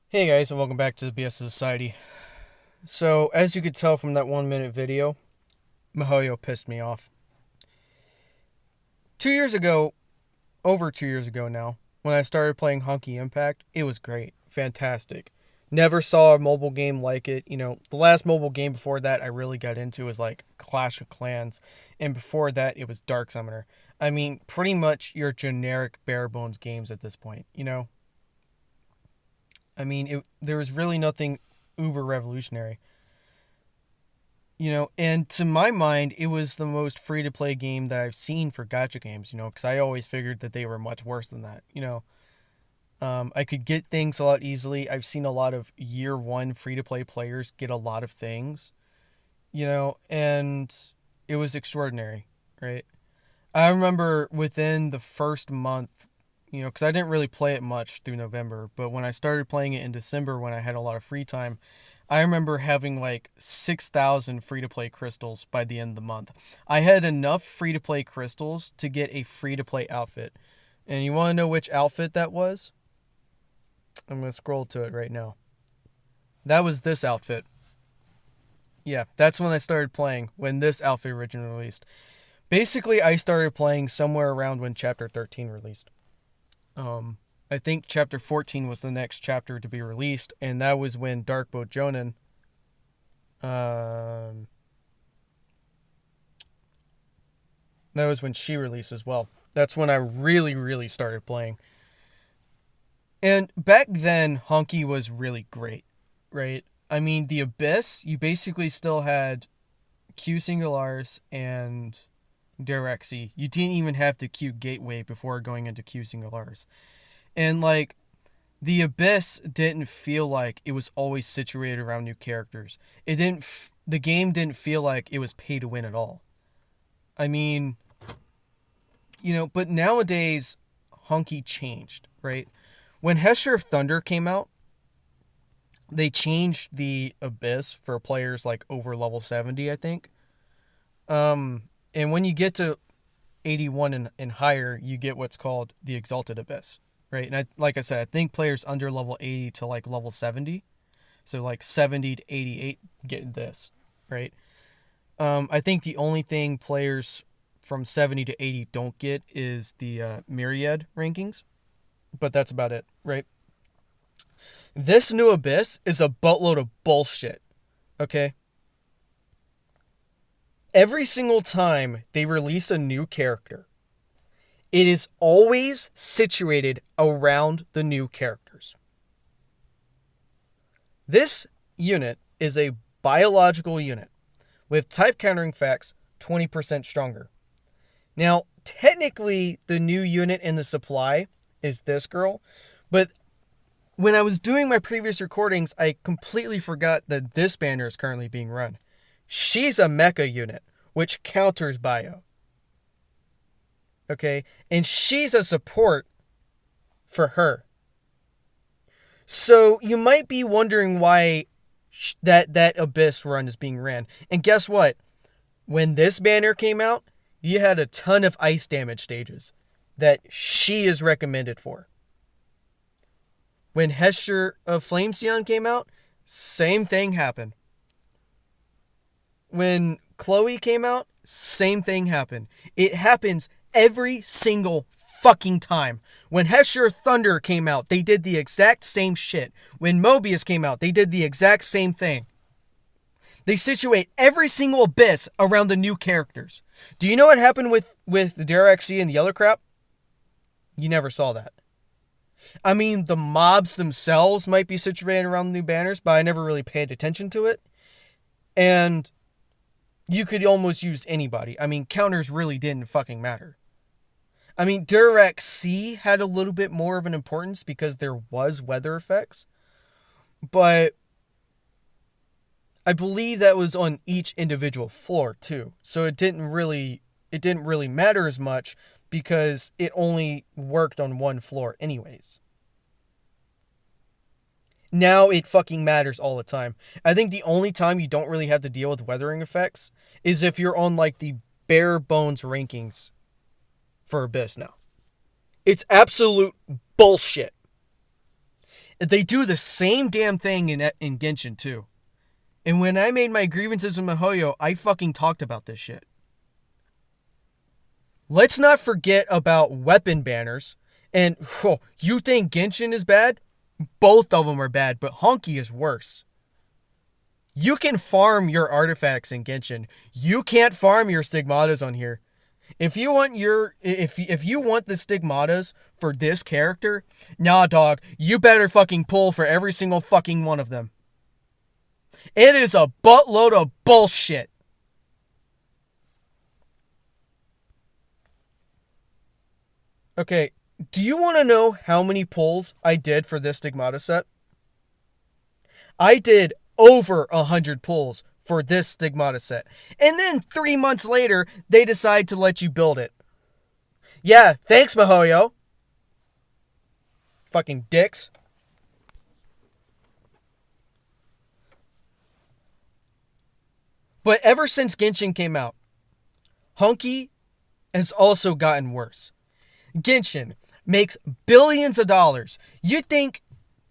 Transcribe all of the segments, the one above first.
Hey guys, and welcome back to the theBSofSociety. So, as you could tell from that 1 minute video, Mihoyo pissed me off. 2 years ago, over 2 years ago now, when I started playing Honky Impact, it was great. Fantastic. Never saw a mobile game like it. The last mobile game before that I really got into was like Clash of Clans, and before that it was Dark Summoner. I mean, pretty much your generic bare bones games at this point. There was really nothing uber revolutionary. And to my mind, it was the most free to play game that I've seen for gacha games, because I always figured that they were much worse than that. I could get things a lot easily. I've seen a lot of year one free to play players get a lot of things, and it was extraordinary, right? I remember within the first month, because I didn't really play it much through November, but when I started playing it in December when I had a lot of free time, I remember having like 6,000 free-to-play crystals by the end of the month. I had enough free-to-play crystals to get a free-to-play outfit. And you want to know which outfit that was? I'm going to scroll to it right now. That was this outfit. Yeah, that's when I started playing, when this outfit originally released. Basically, I started playing somewhere around when Chapter 13 released. I think Chapter 14 was the next chapter to be released, and that was when Dark Boat Jonin, that was when she released as well. That's when I really, really started playing. And back then, Honky was really great, right? I mean, the Abyss, you basically still had Q Singulars and Direxy. You didn't even have the Q Gateway before going into Q Singulars. And like, the Abyss didn't feel like it was always situated around new characters. The game didn't feel like it was pay to win at all. I mean, but nowadays, Honky changed, right? When Hesher of Thunder came out, they changed the Abyss for players like over level 70, I think. And when you get to 81 and higher, you get what's called the Exalted Abyss, right? And like I said, I think players under level 80 to like level 70, so like 70 to 88 get this, right? I think the only thing players from 70 to 80 don't get is the Myriad rankings, but that's about it, right? This new Abyss is a boatload of bullshit, okay? Every single time they release a new character, it is always situated around the new characters. This unit is a biological unit with type countering effects 20% stronger. Now, technically, the new unit in the supply is this girl, but when I was doing my previous recordings, I completely forgot that this banner is currently being run. She's a mecha unit, which counters bio. Okay? And she's a support for her. So you might be wondering why that Abyss run is being ran. And guess what? When this banner came out, you had a ton of ice damage stages that she is recommended for. When Hesher of Flamesion came out, same thing happened. When Chloe came out, same thing happened. It happens every single fucking time. When Hesher Thunder came out, they did the exact same shit. When Mobius came out, they did the exact same thing. They situate every single Abyss around the new characters. Do you know what happened with the Direxy and the other crap? You never saw that. I mean, the mobs themselves might be situated around the new banners, but I never really paid attention to it. And you could almost use anybody. I mean, counters really didn't fucking matter. I mean, Direxy had a little bit more of an importance because there was weather effects. But I believe that was on each individual floor too. So it didn't really matter as much because it only worked on one floor anyways. Now it fucking matters all the time. I think the only time you don't really have to deal with weathering effects is if you're on like the bare bones rankings for Abyss now. It's absolute bullshit. They do the same damn thing in Genshin too. And when I made my grievances with Mihoyo, I fucking talked about this shit. Let's not forget about weapon banners. And you think Genshin is bad? Both of them are bad, but Honky is worse. You can farm your artifacts in Genshin. You can't farm your stigmatas on here. If you want if you want the stigmatas for this character, nah dog, you better fucking pull for every single fucking one of them. It is a buttload of bullshit. Okay, do you want to know how many pulls I did for this stigmata set? I did over 100 pulls for this stigmata set. And then 3 months later, they decide to let you build it. Yeah, thanks, Mihoyo. Fucking dicks. But ever since Genshin came out, Honky has also gotten worse. Genshin makes billions of dollars. You'd think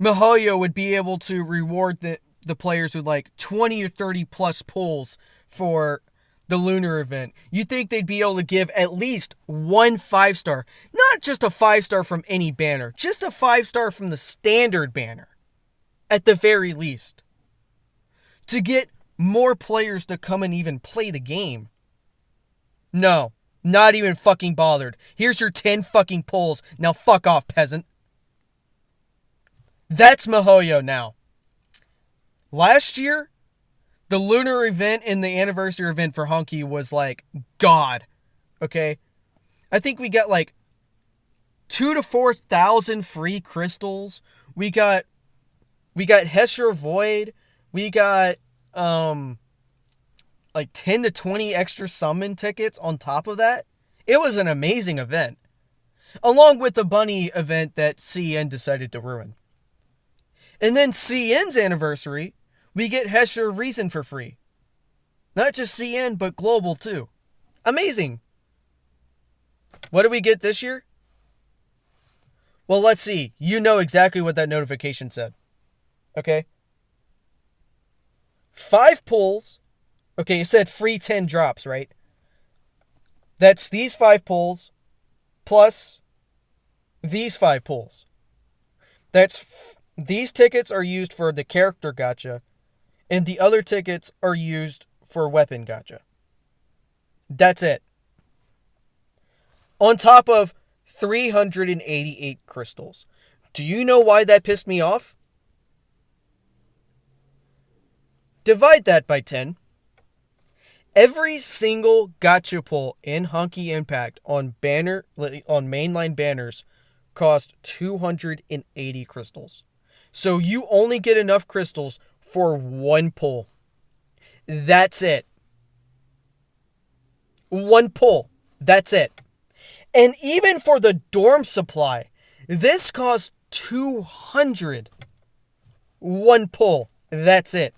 Mihoyo would be able to reward the players with like 20 or 30 plus pulls for the lunar event. You'd think they'd be able to give at least one 5-star. Not just a 5-star from any banner. Just a 5-star from the standard banner. At the very least. To get more players to come and even play the game. No. Not even fucking bothered. Here's your 10 fucking pulls. Now fuck off, peasant. That's Mihoyo now. Last year, the lunar event and the anniversary event for Honky was like God. Okay? I think we got like 2,000 to 4,000 free crystals. We got Hesher Void. We got like 10 to 20 extra summon tickets on top of that. It was an amazing event. Along with the bunny event that CN decided to ruin. And then CN's anniversary, we get Hesher Reason for free. Not just CN, but global too. Amazing. What do we get this year? Well, let's see. You know exactly what that notification said. Okay? 5 pulls. Okay, it said free 10 drops, right? That's these 5 pulls plus these 5 pulls. These tickets are used for the character gacha, and the other tickets are used for weapon gacha. That's it. On top of 388 crystals. Do you know why that pissed me off? Divide that by 10. Every single gacha pull in Honky Impact on mainline banners cost 280 crystals. So you only get enough crystals for 1 pull. That's it. 1 pull. That's it. And even for the dorm supply, this costs 200. 1 pull. That's it.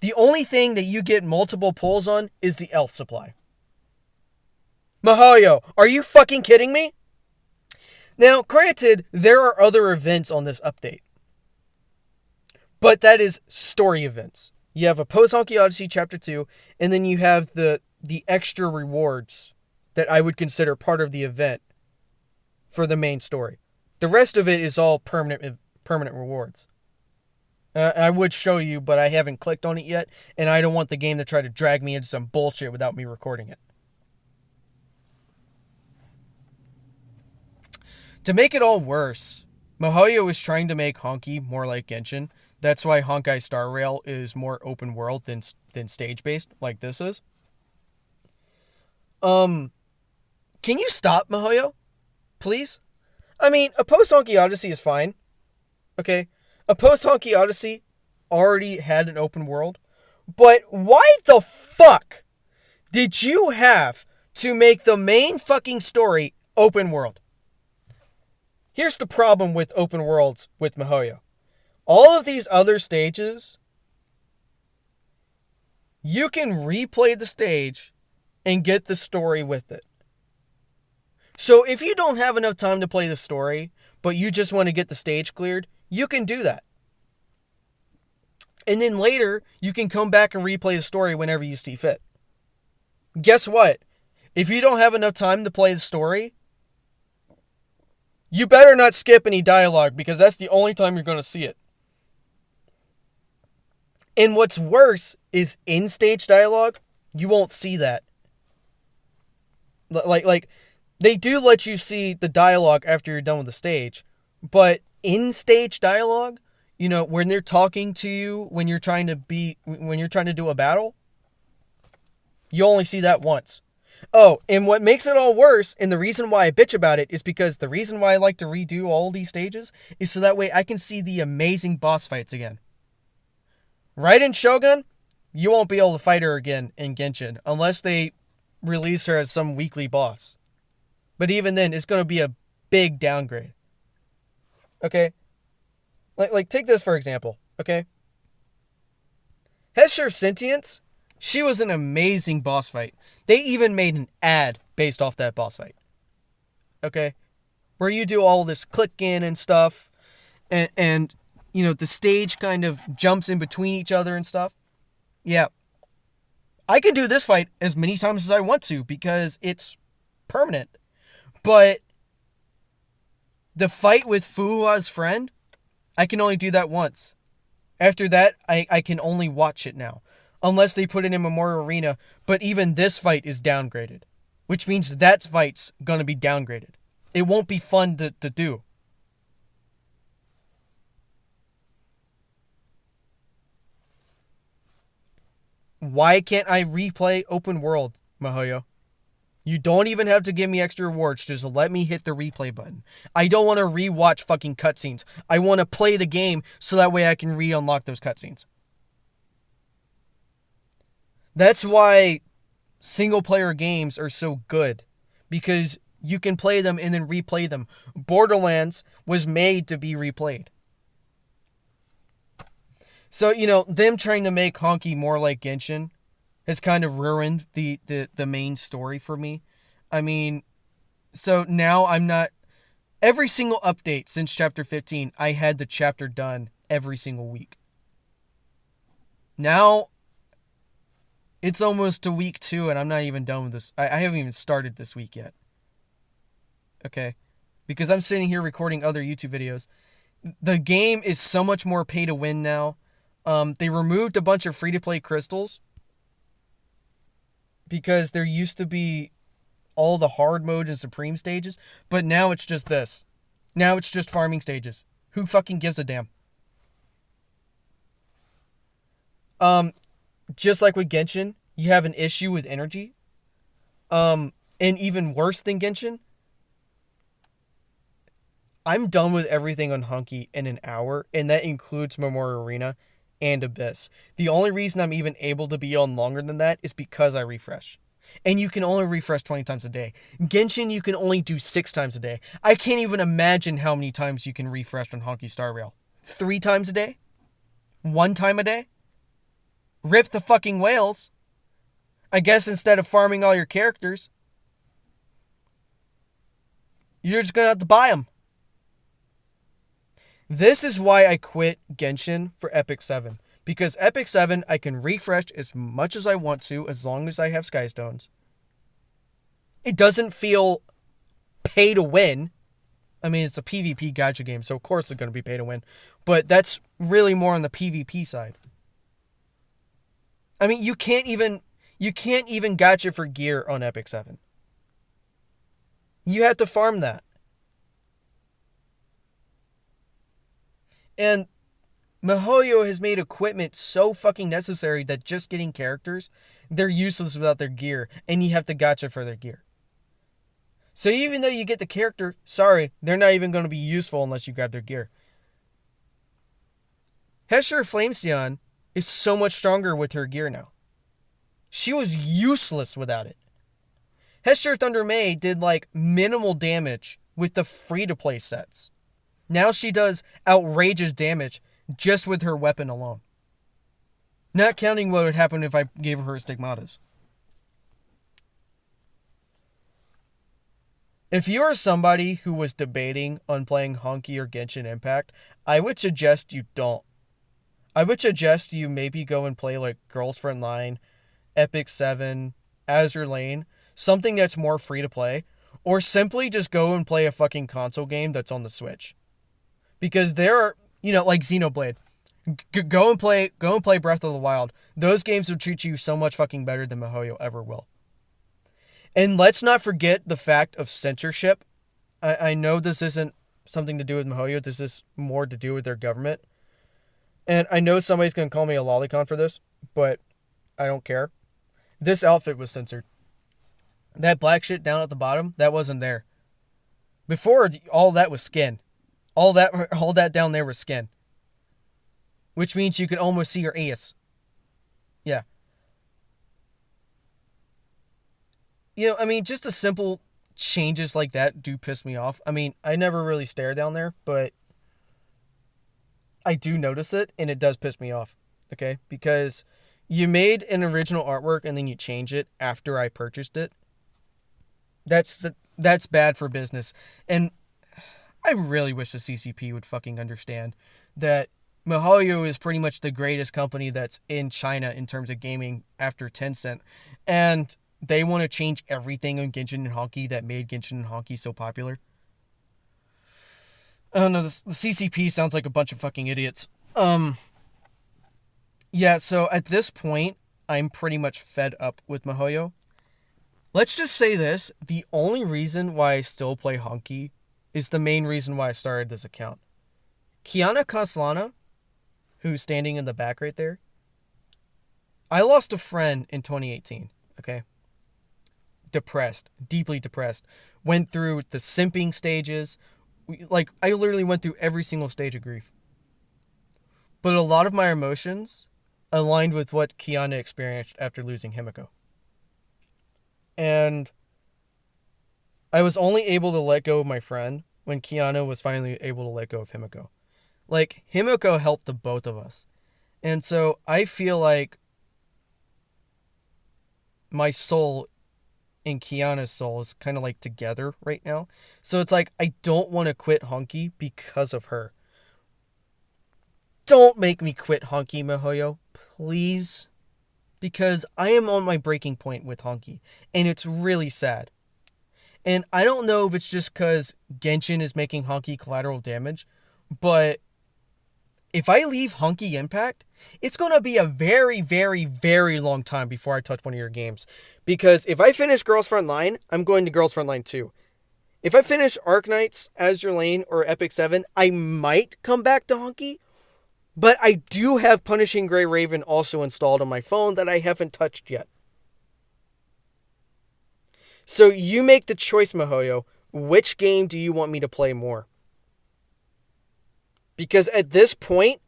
The only thing that you get multiple pulls on is the elf supply. Mihoyo, are you fucking kidding me? Now, granted, there are other events on this update. But that is story events. You have a Post-Honky Odyssey Chapter 2, and then you have the extra rewards that I would consider part of the event for the main story. The rest of it is all permanent rewards. I would show you, but I haven't clicked on it yet, and I don't want the game to try to drag me into some bullshit without me recording it. To make it all worse, Mihoyo is trying to make Honky more like Genshin. That's why Honkai Star Rail is more open world than stage-based, like this is. Can you stop, Mihoyo? Please? I mean, a Post-Honky Odyssey is fine. Okay? A Post-Honky Odyssey already had an open world. But why the fuck did you have to make the main fucking story open world? Here's the problem with open worlds with Mihoyo. All of these other stages, you can replay the stage and get the story with it. So if you don't have enough time to play the story, but you just want to get the stage cleared, you can do that. And then later, you can come back and replay the story whenever you see fit. Guess what? If you don't have enough time to play the story, you better not skip any dialogue, because that's the only time you're going to see it. And what's worse is in-stage dialogue, you won't see that. Like they do let you see the dialogue after you're done with the stage, but in-stage dialogue, you know, when they're talking to you when you're trying to do a battle, you only see that once. Oh, and what makes it all worse, and the reason why I bitch about it, is because the reason why I like to redo all these stages is so that way I can see the amazing boss fights again. Right in Shogun, you won't be able to fight her again in Genshin unless they release her as some weekly boss. But even then, it's going to be a big downgrade. Okay? Like take this for example, okay? Hesher Sentience, she was an amazing boss fight. They even made an ad based off that boss fight. Okay? Where you do all this clicking and stuff, and you know, the stage kind of jumps in between each other and stuff. Yeah. I can do this fight as many times as I want to because it's permanent. But the fight with Fuua's friend, I can only do that once. After that, I can only watch it now. Unless they put it in Memorial Arena. But even this fight is downgraded. Which means that fight's going to be downgraded. It won't be fun to do. Why can't I replay open world, Mihoyo? You don't even have to give me extra rewards. Just let me hit the replay button. I don't want to rewatch fucking cutscenes. I want to play the game so that way I can re-unlock those cutscenes. That's why single-player games are so good. Because you can play them and then replay them. Borderlands was made to be replayed. So, you know, them trying to make Honky more like Genshin has kind of ruined the main story for me. I mean, so now I'm not... Every single update since Chapter 15, I had the chapter done every single week. Now, it's almost to week 2 and I'm not even done with this. I haven't even started this week yet. Okay? Because I'm sitting here recording other YouTube videos. The game is so much more pay to win now. They removed a bunch of free-to-play crystals because there used to be all the hard mode and supreme stages, but now it's just this. Now it's just farming stages. Who fucking gives a damn? Just like with Genshin, you have an issue with energy. And even worse than Genshin, I'm done with everything on Honky in an hour, and that includes Memorial Arena and Abyss. The only reason I'm even able to be on longer than that is because I refresh. And you can only refresh 20 times a day. Genshin, you can only do 6 times a day. I can't even imagine how many times you can refresh on Honky Star Rail. 3 times a day? 1 time a day? Rip the fucking whales. I guess instead of farming all your characters, you're just going to have to buy them. This is why I quit Genshin for Epic 7. Because Epic 7, I can refresh as much as I want to as long as I have Skystones. It doesn't feel pay to win. I mean, it's a PvP gacha game, so of course it's going to be pay to win. But that's really more on the PvP side. I mean, you can't even gacha for gear on Epic 7. You have to farm that. And Mihoyo has made equipment so fucking necessary that just getting characters, they're useless without their gear, and you have to gacha for their gear. So even though you get the character, sorry, they're not even going to be useful unless you grab their gear. Hesher Flamesion is so much stronger with her gear now. She was useless without it. Hesher Thunder May did like minimal damage with the free-to-play sets. Now she does outrageous damage just with her weapon alone. Not counting what would happen if I gave her stigmatas. If you are somebody who was debating on playing Honky or Genshin Impact, I would suggest you don't. I would suggest you maybe go and play like Girls Frontline, Epic 7, Azure Lane, something that's more free to play, or simply just go and play a fucking console game that's on the Switch. Because there are, like Xenoblade. Go and play Breath of the Wild. Those games will treat you so much fucking better than Mihoyo ever will. And let's not forget the fact of censorship. I know this isn't something to do with Mihoyo. This is more to do with their government. And I know somebody's going to call me a lolicon for this, but I don't care. This outfit was censored. That black shit down at the bottom, that wasn't there. Before, all that was skin. All that down there was skin. Which means you could almost see your ass. Yeah. Just the simple changes like that do piss me off. I never really stare down there, but I do notice it, and it does piss me off. Okay? Because you made an original artwork, and then you change it after I purchased it. That's bad for business. And I really wish the CCP would fucking understand that Mihoyo is pretty much the greatest company that's in China in terms of gaming after Tencent. And they want to change everything on Genshin and Honky that made Genshin and Honky so popular. I don't know, the CCP sounds like a bunch of fucking idiots. Yeah, so at this point, I'm pretty much fed up with Mihoyo. Let's just say this, the only reason why I still play Honky is the main reason why I started this account. Kiana Kaslana, who's standing in the back right there, I lost a friend in 2018, okay? Depressed, deeply depressed. Went through the simping stages. I literally went through every single stage of grief. But a lot of my emotions aligned with what Kiana experienced after losing Himiko. And I was only able to let go of my friend when Kiana was finally able to let go of Himiko. Himiko helped the both of us. And so I feel like my soul and Kiana's soul is kind of together right now. So it's I don't want to quit Honky because of her. Don't make me quit Honky, Mihoyo. Please. Because I am on my breaking point with Honky. And it's really sad. And I don't know if it's just because Genshin is making Honky collateral damage. But if I leave Honky Impact, it's going to be a very, very, very long time before I touch one of your games. Because if I finish Girls Frontline, I'm going to Girls Frontline 2. If I finish Arknights, Azure Lane, or Epic 7, I might come back to Honky. But I do have Punishing Grey Raven also installed on my phone that I haven't touched yet. So you make the choice, Mihoyo. Which game do you want me to play more? Because at this point,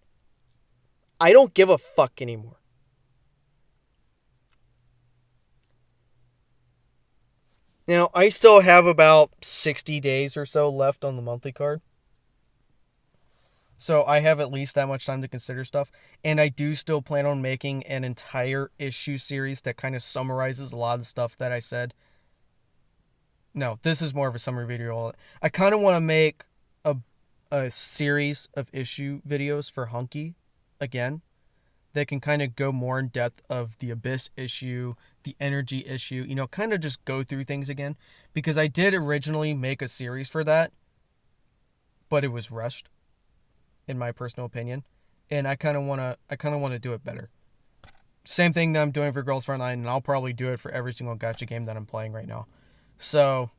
I don't give a fuck anymore. Now, I still have about 60 days or so left on the monthly card. So I have at least that much time to consider stuff. And I do still plan on making an entire issue series that kind of summarizes a lot of the stuff that I said. No, this is more of a summary video. I kind of want to make a series of issue videos for Honky again that can kind of go more in depth of the Abyss issue, the energy issue, kind of just go through things again. Because I did originally make a series for that, but it was rushed, in my personal opinion. And I kind of want to do it better. Same thing that I'm doing for Girls Frontline, and I'll probably do it for every single gacha game that I'm playing right now. So,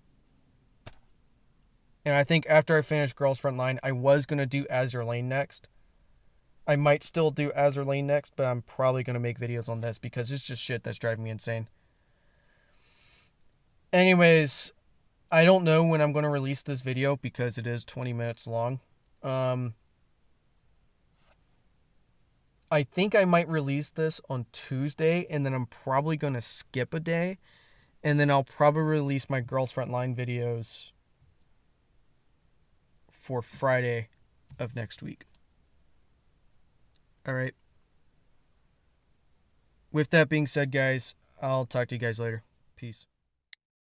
and I think after I finish Girls Frontline, I was going to do Azure Lane next. I might still do Azure Lane next, but I'm probably going to make videos on this because it's just shit that's driving me insane. Anyways, I don't know when I'm going to release this video because it is 20 minutes long. I think I might release this on Tuesday, and then I'm probably going to skip a day, and then I'll probably release my Girls Frontline videos for Friday of next week. All right. With that being said, guys, I'll talk to you guys later. Peace.